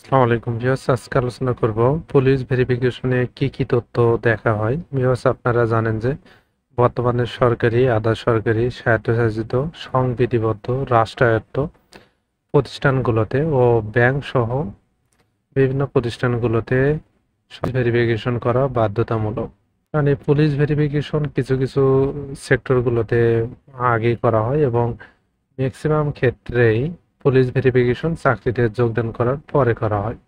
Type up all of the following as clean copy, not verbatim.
আসসালামু আলাইকুম ভিউয়ার্স, আজকে আলোচনা করব পুলিশ ভেরিফিকেশনে কি কি তথ্য দেখা হয়। ভিউয়ার্স, আপনারা জানেন যে বর্তমানে সরকারি, আধা সরকারি, স্বায়ত্তশাসিত, সংবিধিবদ্ধ, রাষ্ট্রায়ত্ত প্রতিষ্ঠানগুলোতে ও ব্যাংক সহ বিভিন্ন প্রতিষ্ঠানগুলোতে ভেরিফিকেশন করা বাধ্যতামূলক। কারণ এই পুলিশ ভেরিফিকেশন কিছু কিছু সেক্টরগুলোতে আগেই করা হয় এবং ম্যাক্সিমাম ক্ষেত্রেই পুলিশ ভেরিফিকেশন চাকরিতে যোগদান করার পরে করা হয়।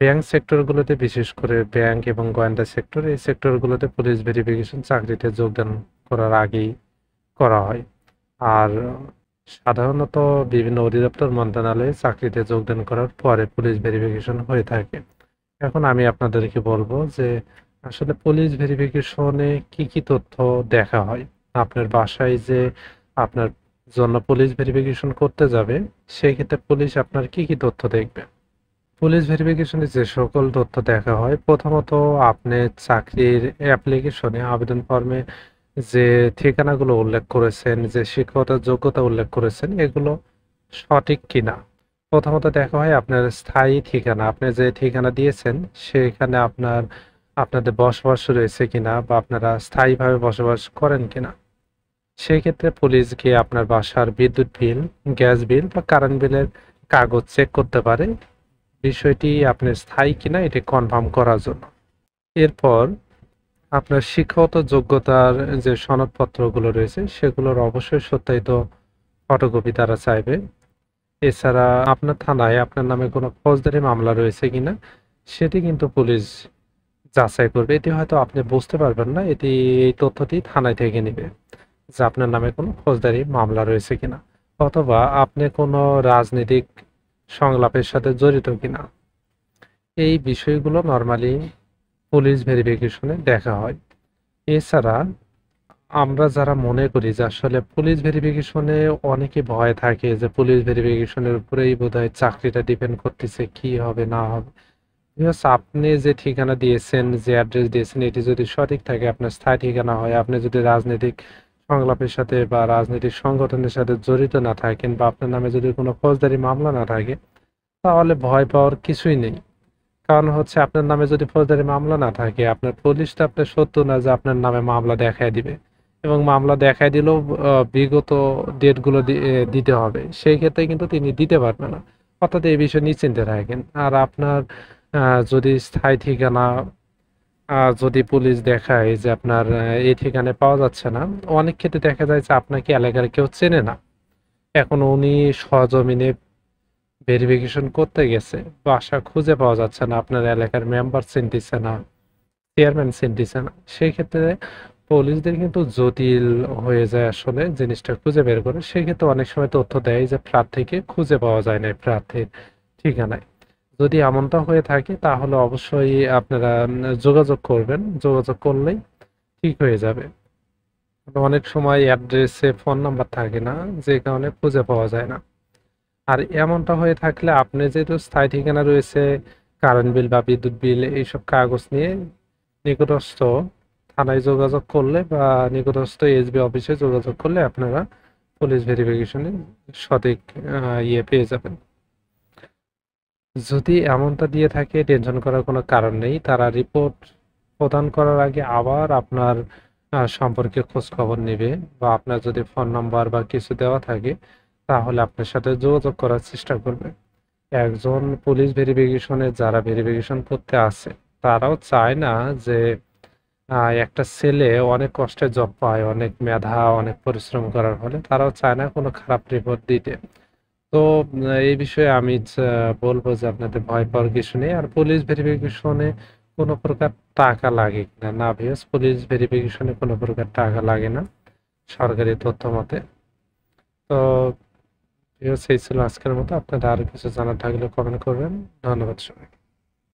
ব্যাংক সেক্টরগুলোতে, বিশেষ করে ব্যাংক এবং গোয়েন্দা সেক্টর, এই সেক্টরগুলোতে পুলিশ ভেরিফিকেশন চাকরিতে যোগদান করার আগেই করা হয়। আর সাধারণত বিভিন্ন অধিদপ্তর মন্ত্রণালয়ে চাকরিতে যোগদান করার পরে পুলিশ ভেরিফিকেশন হয়ে থাকে। এখন আমি আপনাদেরকে বলবো যে আসলে পুলিশ ভেরিফিকেশনে কি কি তথ্য দেখা হয়। আপনার বাসায় যে আপনার জন্য পুলিশ ভেরিফিকেশন করতে যাবে, সেই ক্ষেত্রে পুলিশ আপনার কি কি তথ্য দেখবে। পুলিশ ভেরিফিকেশনে যে সকল তথ্য দেখা হয়, প্রথমত আপনি চাকরির অ্যাপ্লিকেশনে, আবেদন ফর্মে যে ঠিকানাগুলো উল্লেখ করেছেন, যে শিক্ষকতার যোগ্যতা উল্লেখ করেছেন, এগুলো সঠিক কিনা। প্রথমত দেখা হয় আপনার স্থায়ী ঠিকানা, আপনি যে ঠিকানা দিয়েছেন সেখানে আপনাদের বসবাস রয়েছে কিনা বা আপনারা স্থায়ীভাবে বসবাস করেন কিনা। সেই ক্ষেত্রে পুলিশ গিয়ে আপনার বাসার বিদ্যুৎ বিল, গ্যাস বিল বা কারেন্ট বিলের কাগজ চেক করতে পারে, বিষয়টি আপনার স্থায়ী কিনা এটি কনফার্ম করার জন্য। এরপর আপনার শিক্ষাগত যোগ্যতার যে সনদপত্রগুলো রয়েছে সেগুলোর অবশ্যই সত্যায়িত ফটোকপি তারা চাইবে। এছাড়া আপনার থানায় আপনার নামে কোনো ফৌজদারি মামলা রয়েছে কিনা সেটি কিন্তু পুলিশ যাচাই করবে। এটি হয়তো আপনি বুঝতে পারবেন না, এই তথ্যটি থানায় থেকে নেবে যে আপনার নামে কোনো ফৌজদারি মামলা রয়েছে কিনা, অথবা আপনি কোনো রাজনৈতিক সংলাপের সাথে জড়িত কিনা। এই বিষয়গুলো নরমালি পুলিশ ভেরিফিকেশনে দেখা হয়। এছাড়া আমরা যারা মনে করি যে আসলে পুলিশ ভেরিফিকেশনে অনেকে ভয় থাকে যে পুলিশ ভেরিফিকেশনের উপরেই বোধহয় চাকরিটা ডিপেন্ড করতেছে, কি হবে না হবে। Yes, আপনি যে ঠিকানা দিয়েছেন, যে অ্যাড্রেস দিয়েছেন, এটি যদি সঠিক থাকে, আপনার স্থায়ী ঠিকানা হয়, আপনি যদি রাজনৈতিক সংলাপের সাথে বা রাজনৈতিক সংগঠনের সাথে জড়িত না থাকেন বা আপনার নামে যদি কোনো ফৌজদারি মামলা না থাকে, তাহলে ভয় পাওয়ার কিছুই নেই। কারণ হচ্ছে আপনার নামে যদি ফৌজদারি মামলা না থাকে, আপনার পুলিশ তো আপনার শত্রু না যে আপনার নামে মামলা দেখায় দিবে, এবং মামলা দেখায় দিলেও বিগত ডেটগুলো দিতে হবে, সেই ক্ষেত্রে কিন্তু তিনি দিতে পারবে না। অর্থাৎ এই বিষয়ে নিশ্চিন্তে থাকেন। আর আপনার যদি স্থায়ী ঠিকানা যদি পুলিশ দেখায় যে আপনার এই ঠিকানায় পাওয়া যাচ্ছে না, অনেক ক্ষেত্রে দেখা যায় যে আপনাকে এলাকার কেউ চেনে না। এখন উনি সহজমিনে ভেরিফিকেশন করতে গেছে, বাসা খুঁজে পাওয়া যাচ্ছে না, আপনার এলাকার মেম্বার চিনতেছে না, চেয়ারম্যান চিনতেছে না। সেই ক্ষেত্রে পুলিশদের কিন্তু জটিল হয়ে যায় আসলে জিনিসটা খুঁজে বের করে। সেক্ষেত্রে অনেক সময় তথ্য দেয় যে প্রার্থীকে খুঁজে পাওয়া যায় না প্রার্থীর ঠিকানায়। যদি এমনটা হয়ে থাকে তাহলে অবশ্যই আপনারা যোগাযোগ করবেন। যোগাযোগ করলেই ঠিক হয়ে যাবে। অনেক সময় অ্যাড্রেসে ফোন নাম্বার থাকে না, যে কারণে খুঁজে পাওয়া যায় না। আর এমনটা হয়ে থাকলে আপনি যেহেতু স্থায়ী ঠিকানা রয়েছে, কারেন্ট বিল বা বিদ্যুৎ বিল এইসব কাগজ নিয়ে নিকটস্থ থানায় যোগাযোগ করলে বা নিকটস্থ এসবি অফিসে যোগাযোগ করলে আপনারা পুলিশ ভেরিফিকেশনে সঠিক পেয়ে যাবেন। যদি এমনটা দিয়ে থাকে, টেনশন করার কোনো কারণ নেই। তারা রিপোর্ট প্রদান করার আগে আবার আপনার সম্পর্কে খোঁজ খবর নেবে, বা আপনার যদি ফোন নাম্বার বা কিছু দেওয়া থাকে তাহলে আপনার সাথে যোগাযোগ করার চেষ্টা করবে। একজন পুলিশ ভেরিফিকেশনে যারা ভেরিফিকেশন করতে আসে, তারাও চায় না যে একটা ছেলে অনেক কষ্টে জব পায়, অনেক মেধা, অনেক পরিশ্রম করার ফলে তারাও চায় না কোনো খারাপ রিপোর্ট দিতে। তো এই বিষয়ে আমি বলবো যে আপনাদের ভয় পাওয়ার কিছু নেই। আর পুলিশ ভেরিফিকেশনে কোনো প্রকার টাকা লাগে কিনা, না ভিউয়ার্স, পুলিশ ভেরিফিকেশনে কোনো প্রকার টাকা লাগে না সরকারি তথ্য মতে। তো ভিউয়ার্স, এই ছিল আজকের মতো। আপনাদের আরো কিছু জানার থাকলে কমেন্ট করবেন। ধন্যবাদ সবাই।